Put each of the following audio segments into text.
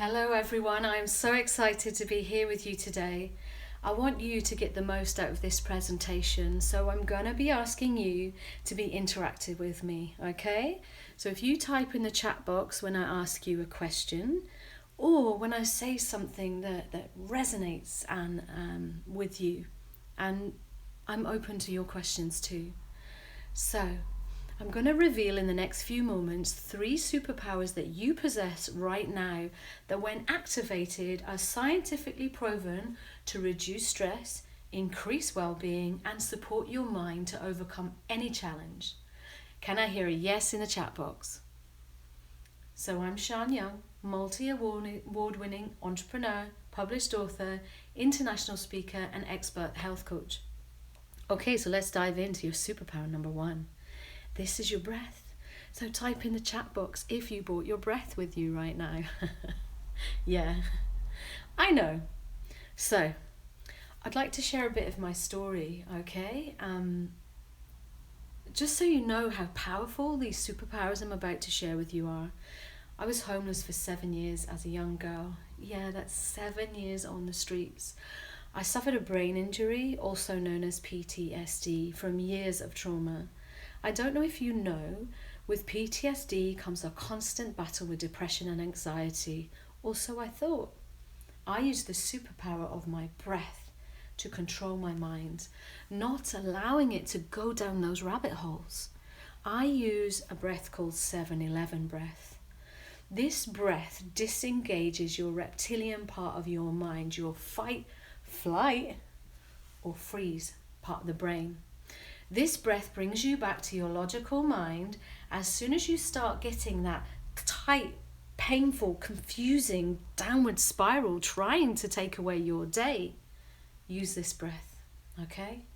Hello everyone, I'm so excited to be here with you today. I want you to get the most out of this presentation, so I'm going to be asking you to be interactive with me, okay? So if you type in the chat box when I ask you a question, or when I say something that resonates and with you, and I'm open to your questions too. So, I'm going to reveal in the next few moments 3 superpowers that you possess right now that, when activated, are scientifically proven to reduce stress, increase well-being, and support your mind to overcome any challenge. Can I hear a yes in the chat box? So I'm Shan Young, multi-award-winning entrepreneur, published author, international speaker, and expert health coach. Okay, so let's dive into your superpower number 1. This is your breath. So type in the chat box if you brought your breath with you right now. Yeah, I know. So, I'd like to share a bit of my story, okay? Just so you know how powerful these superpowers I'm about to share with you are. I was homeless for 7 years as a young girl. Yeah, that's 7 years on the streets. I suffered a brain injury, also known as PTSD, from years of trauma. I don't know if you know, with PTSD comes a constant battle with depression and anxiety. Also, I thought. I used the superpower of my breath to control my mind, not allowing it to go down those rabbit holes. I use a breath called 7-11 breath. This breath disengages your reptilian part of your mind, your fight, flight, or freeze part of the brain. This breath brings you back to your logical mind as soon as you start getting that tight, painful, confusing downward spiral trying to take away your day. Use this breath, okay?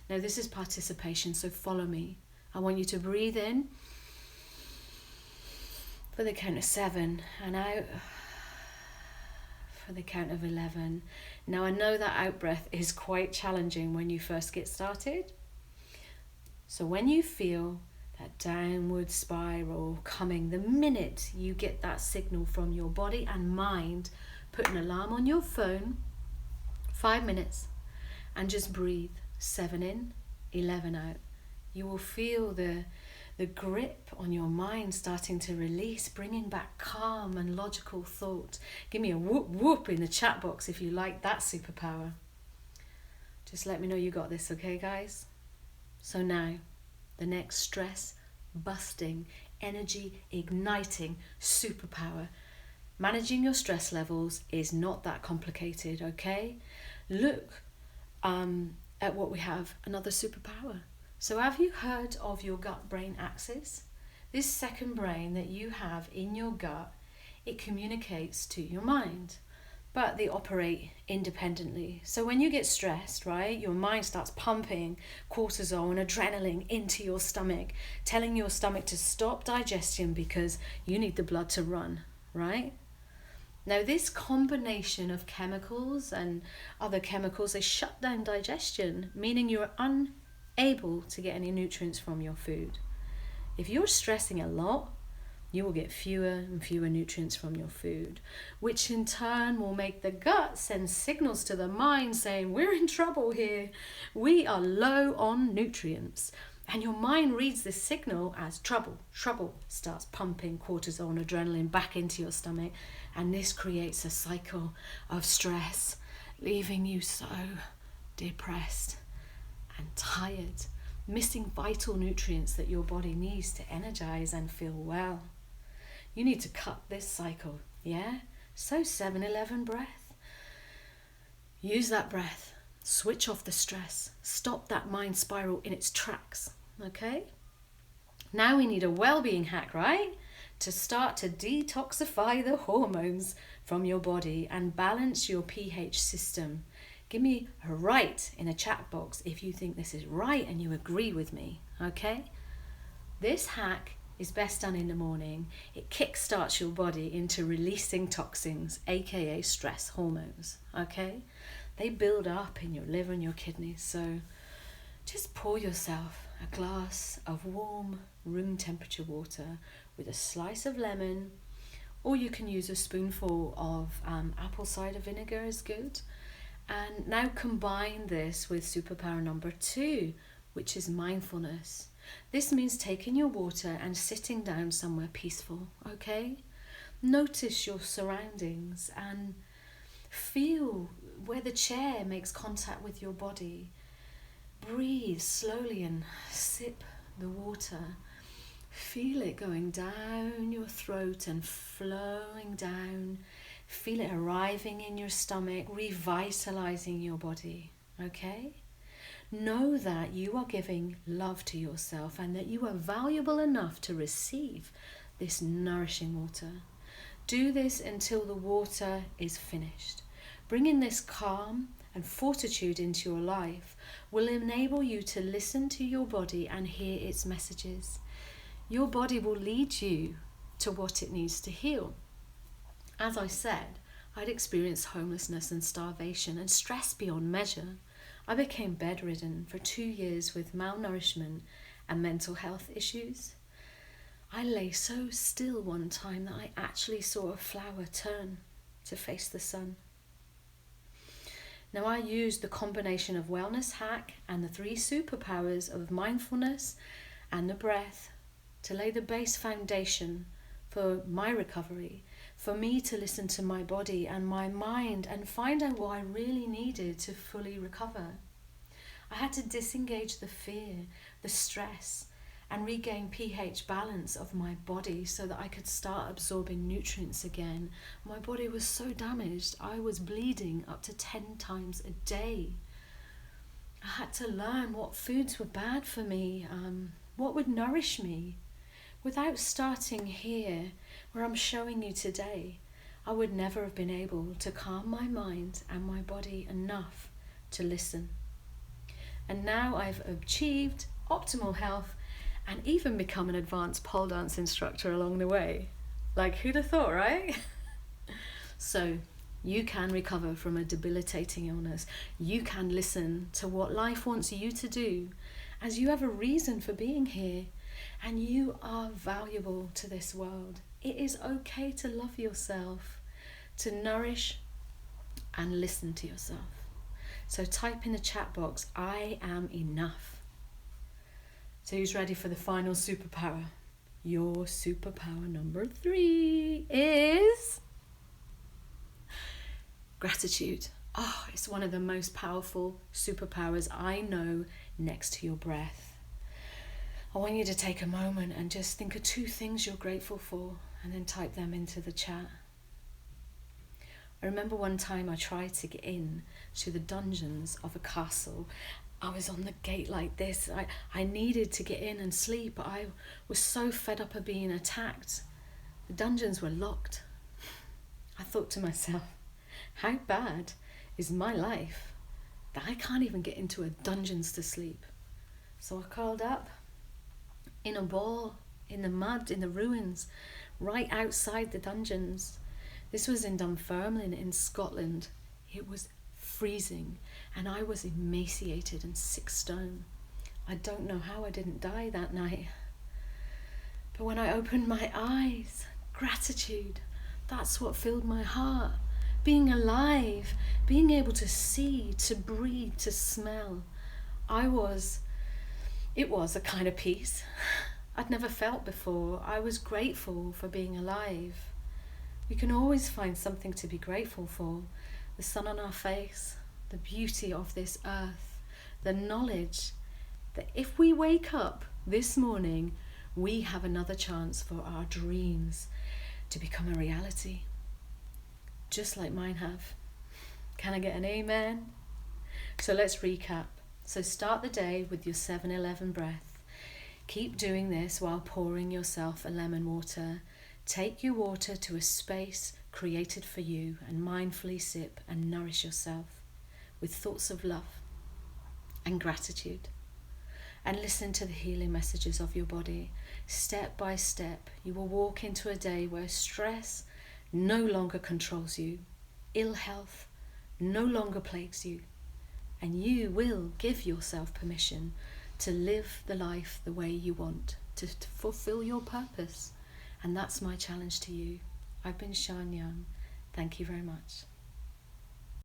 Now this is participation, so follow me. I want you to breathe in for the count of 7 and out for the count of 11. Now I know that out breath is quite challenging when you first get started. So when you feel that downward spiral coming, the minute you get that signal from your body and mind, put an alarm on your phone, 5 minutes, and just breathe. 7 in, 11 out. You will feel the grip on your mind starting to release, bringing back calm and logical thought. Give me a whoop whoop in the chat box if you like that superpower. Just let me know you got this, okay guys? So now, the next stress-busting, energy-igniting superpower. Managing your stress levels is not that complicated, okay? Look at what we have, another superpower. So have you heard of your gut-brain axis? This second brain that you have in your gut, it communicates to your mind, but they operate independently. So when you get stressed, right, your mind starts pumping cortisol and adrenaline into your stomach, telling your stomach to stop digestion because you need the blood to run, right? Now this combination of chemicals and other chemicals, they shut down digestion, meaning you're unable to get any nutrients from your food. If you're stressing a lot, you will get fewer and fewer nutrients from your food, which in turn will make the gut send signals to the mind saying, we're in trouble here. We are low on nutrients. And your mind reads this signal as trouble. Trouble starts pumping cortisol and adrenaline back into your stomach. And this creates a cycle of stress, leaving you so depressed and tired, missing vital nutrients that your body needs to energize and feel well. You need to cut this cycle, yeah? So 7-11 breath. Use that breath. Switch off the stress. Stop that mind spiral in its tracks, okay? Now we need a well-being hack, right? To start to detoxify the hormones from your body and balance your pH system. Give me a right in a chat box if you think this is right and you agree with me, okay? This hack is best done in the morning. It kickstarts your body into releasing toxins, aka stress hormones, okay? They build up in your liver and your kidneys, so just pour yourself a glass of warm room temperature water with a slice of lemon or you can use a spoonful of apple cider vinegar is good. And now combine this with superpower number 2, which is mindfulness. This means taking your water and sitting down somewhere peaceful, okay? Notice your surroundings and feel where the chair makes contact with your body. Breathe slowly and sip the water. Feel it going down your throat and flowing down. Feel it arriving in your stomach, revitalizing your body, okay? Know that you are giving love to yourself and that you are valuable enough to receive this nourishing water. Do this until the water is finished. Bringing this calm and fortitude into your life will enable you to listen to your body and hear its messages. Your body will lead you to what it needs to heal. As I said, I'd experienced homelessness and starvation and stress beyond measure. I became bedridden for 2 years with malnourishment and mental health issues. I lay so still one time that I actually saw a flower turn to face the sun. Now I used the combination of wellness hack and the 3 superpowers of mindfulness and the breath to lay the base foundation for my recovery, for me to listen to my body and my mind and find out what I really needed to fully recover. I had to disengage the fear, the stress, and regain pH balance of my body so that I could start absorbing nutrients again. My body was so damaged, I was bleeding up to 10 times a day. I had to learn what foods were bad for me, what would nourish me. Without starting here, where I'm showing you today, I would never have been able to calm my mind and my body enough to listen. And now I've achieved optimal health and even become an advanced pole dance instructor along the way. Like, who'd have thought, right? So, you can recover from a debilitating illness. You can listen to what life wants you to do, as you have a reason for being here, and you are valuable to this world. It is okay to love yourself, to nourish and listen to yourself. So type in the chat box, I am enough. So who's ready for the final superpower? Your superpower number 3 is gratitude. Oh, it's one of the most powerful superpowers I know, next to your breath. I want you to take a moment and just think of 2 things you're grateful for and then type them into the chat. I remember one time I tried to get in to the dungeons of a castle. I was on the gate like this. I needed to get in and sleep, but I was so fed up of being attacked. The dungeons were locked. I thought to myself, how bad is my life that I can't even get into a dungeons to sleep? So I curled up in a ball, in the mud, in the ruins, right outside the dungeons. This was in Dunfermline in Scotland. It was freezing and I was emaciated and 6 stone. I don't know how I didn't die that night. But when I opened my eyes, gratitude, that's what filled my heart. Being alive, being able to see, to breathe, to smell. It was a kind of peace I'd never felt before. I was grateful for being alive. We can always find something to be grateful for. The sun on our face, the beauty of this earth, the knowledge that if we wake up this morning, we have another chance for our dreams to become a reality, just like mine have. Can I get an amen? So let's recap. So start the day with your 7-11 breath. Keep doing this while pouring yourself a lemon water. Take your water to a space created for you and mindfully sip and nourish yourself with thoughts of love and gratitude. And listen to the healing messages of your body. Step by step, you will walk into a day where stress no longer controls you, ill health no longer plagues you, and you will give yourself permission to live the life the way you want, to fulfill your purpose. And that's my challenge to you. I've been Sean Young. Thank you very much.